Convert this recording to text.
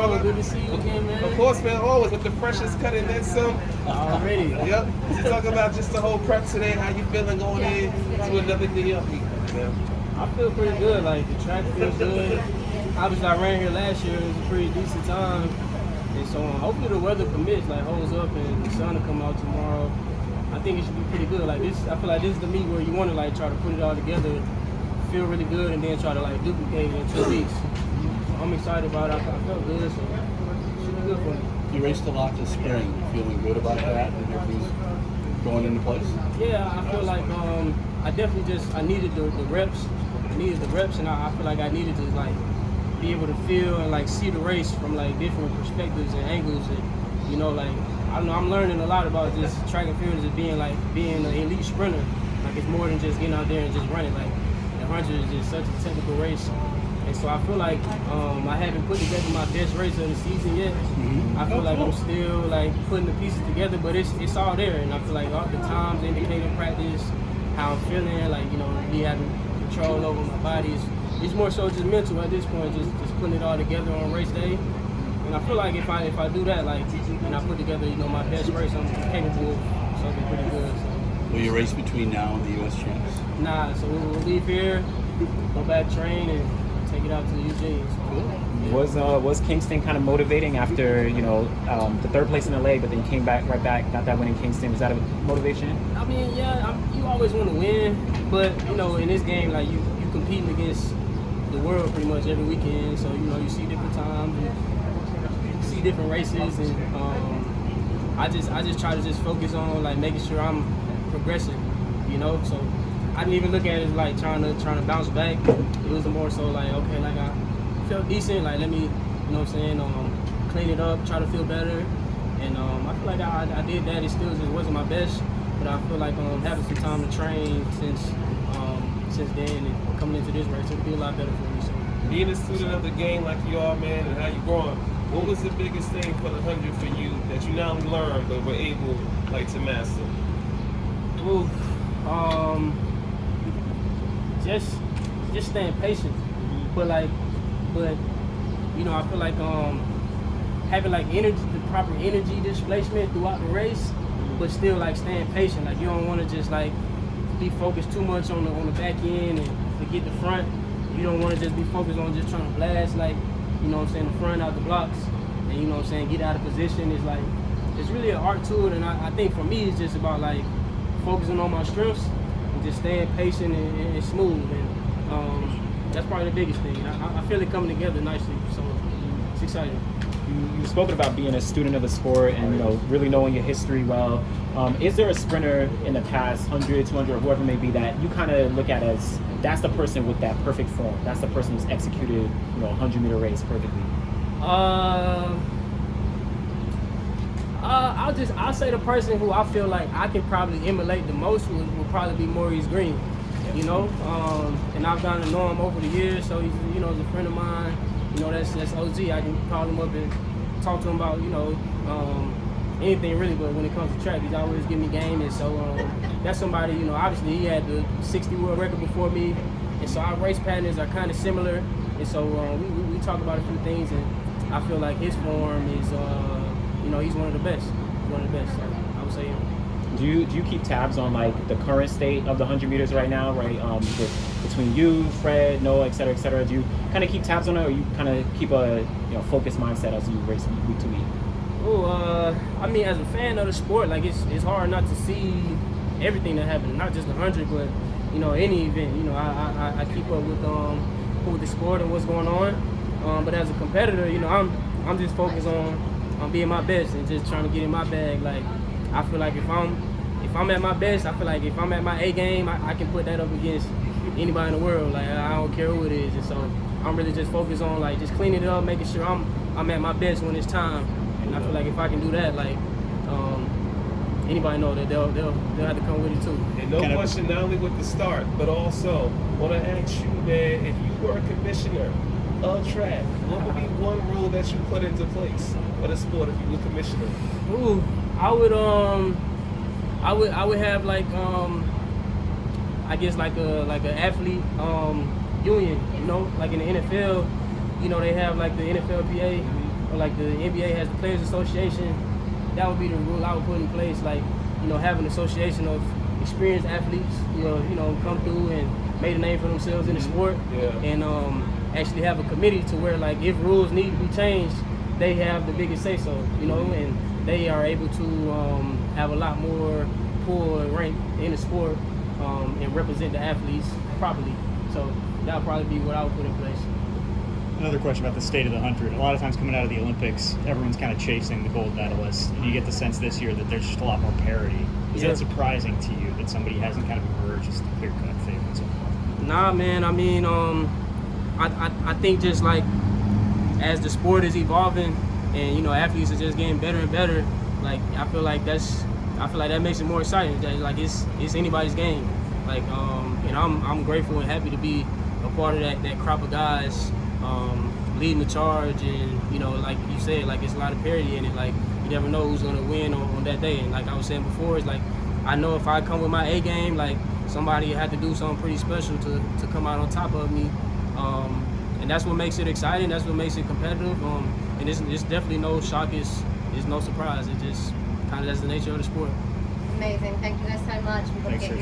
Oh, good to see you again, man. Of course, man, always with the freshest cut and then some. Already. Yep. Let's talk about just the whole prep today. How you feeling going in to another New York week? Yeah. I feel pretty good. Like, the track feels good. Obviously, I ran here last year. It was a pretty decent time. And so hopefully the weather permits, like holds up and the sun will come out tomorrow. I think it should be pretty good. Like this, I feel like this is the meet where you want to like try to put it all together, feel really good, and then try to like duplicate it in 2 weeks. So I'm excited about it. I felt good, so it should be good for me. You raced a lot this spring. Feeling good about that and everything's going into place? Yeah, I feel like I definitely I needed the reps. I needed the reps, and I feel like I needed to like be able to feel and like see the race from like different perspectives and angles, and you know, like I don't know, I'm learning a lot about this track and field as being an elite sprinter. Like it's more than just getting out there and just running. Like the 100 is just such a technical race. And so I feel like I haven't put together my best race of the season yet. I feel like I'm still like putting the pieces together, but it's all there. And I feel like all the times indicating practice, how I'm feeling, like, you know, me having control over my body. It's more so just mental at this point, just putting it all together on race day. And I feel like if I do that, like, and I put together, you know, my best race, I'm capable of something pretty good. So. Will you race between now and the U.S. Champs? Nah, so we'll leave here, go back, train, and take it out to Eugene. Cool. Was Kingston kind of motivating after, you know, the third place in LA, but then came back right back, got that win in Kingston? Was that a motivation? I mean, yeah, you always want to win, but you know, in this game, like you competing against the world pretty much every weekend. So you know, you see different times, you see different races, and I just try to just focus on like making sure I'm progressing, you know. So I didn't even look at it as like trying to bounce back. It was more so like, okay, like I felt decent, like let me, you know what I'm saying, clean it up, try to feel better. And I feel like I did that. It still just wasn't my best, but I feel like having some time to train since then and coming into this race, it'll be a lot better for me. So Being a student of the game like you are, man, and how you growing, what was the biggest thing for the 100 for you that you not only learned but were able like to master? Ooh, just staying patient, but you know, I feel like having like energy, the proper energy displacement throughout the race, but still like staying patient. Like you don't want to just like be focused too much on the back end and forget the front. You don't want to just be focused on just trying to blast, like, you know what I'm saying, the front out the blocks, and you know what I'm saying, get out of position. It's like it's really an art to it, and I think for me it's just about like focusing on my strengths and just staying patient and smooth, and that's probably the biggest thing. I feel it coming together nicely, so it's exciting. You've spoken about being a student of the sport and, you know, really knowing your history well. Is there a sprinter in the past 100, 200, or whoever it may be that you kind of look at as that's the person with that perfect form? That's the person who's executed, you know, a 100-meter race perfectly. I'll say the person who I feel like I can probably emulate the most would probably be Maurice Green. You know, and I've gotten to know him over the years, so he's, you know, he's a friend of mine. You know, that's OG. I can call him up and talk to him about, you know, anything really, but when it comes to track, he's always giving me game, and so that's somebody, you know, obviously he had the 60 world record before me, and so our race patterns are kind of similar, and so we talk about a few things, and I feel like his form is, you know, he's one of the best, so I would say him. Do you keep tabs on like the current state of the 100 meters right now, right? Between you, Fred, Noah, et cetera, do you kind of keep tabs on it, or you kind of keep a, you know, focused mindset as you race week to week? Oh, I mean, as a fan of the sport, like it's hard not to see everything that happens, not just the 100, but you know, any event. You know, I keep up with the sport and what's going on. But as a competitor, you know, I'm just focused on being my best and just trying to get in my bag. Like I feel like if I'm at my best, I feel like if I'm at my A game, I can put that up against anybody in the world. Like I don't care who it is, and so I'm really just focused on like just cleaning it up, making sure I'm at my best when it's time. And I feel like if I can do that, like anybody know that they'll have to come with it too. And no question, not only with the start, but also want to ask you, man, if you were a commissioner of track, what would be one rule that you put into place for the sport if you were commissioner? Ooh, I would have like I guess like an athlete union, you know, like in the NFL, you know, they have like the NFLPA, or like the NBA has the Players Association, that would be the rule I would put in place. Like, you know, have an association of experienced athletes, you know, come through and made a name for themselves in the sport, and actually have a committee to where, like, if rules need to be changed, they have the biggest say so, you know, and they are able to have a lot more pull and rank in the sport and represent the athletes properly. So that would probably be what I would put in place. Another question about the state of the 100. A lot of times coming out of the Olympics, everyone's kind of chasing the gold medalist, and you get the sense this year that there's just a lot more parity. Is that surprising to you that somebody hasn't kind of emerged as the clear-cut favorite so far? Nah, man. I mean, I think just like as the sport is evolving, and you know, athletes are just getting better and better. Like I feel like that makes it more exciting. That, like it's anybody's game. Like and I'm grateful and happy to be a part of that crop of guys leading the charge. And you know, like you said, like it's a lot of parity in it. Like you never know who's gonna win on that day. And like I was saying before, it's like I know if I come with my A game, like somebody had to do something pretty special to come out on top of me. And that's what makes it exciting. That's what makes it competitive. And it's definitely no shock. It's no surprise. It just kind of that's the nature of the sport. Amazing. Thank you guys so much. Thanks, sir.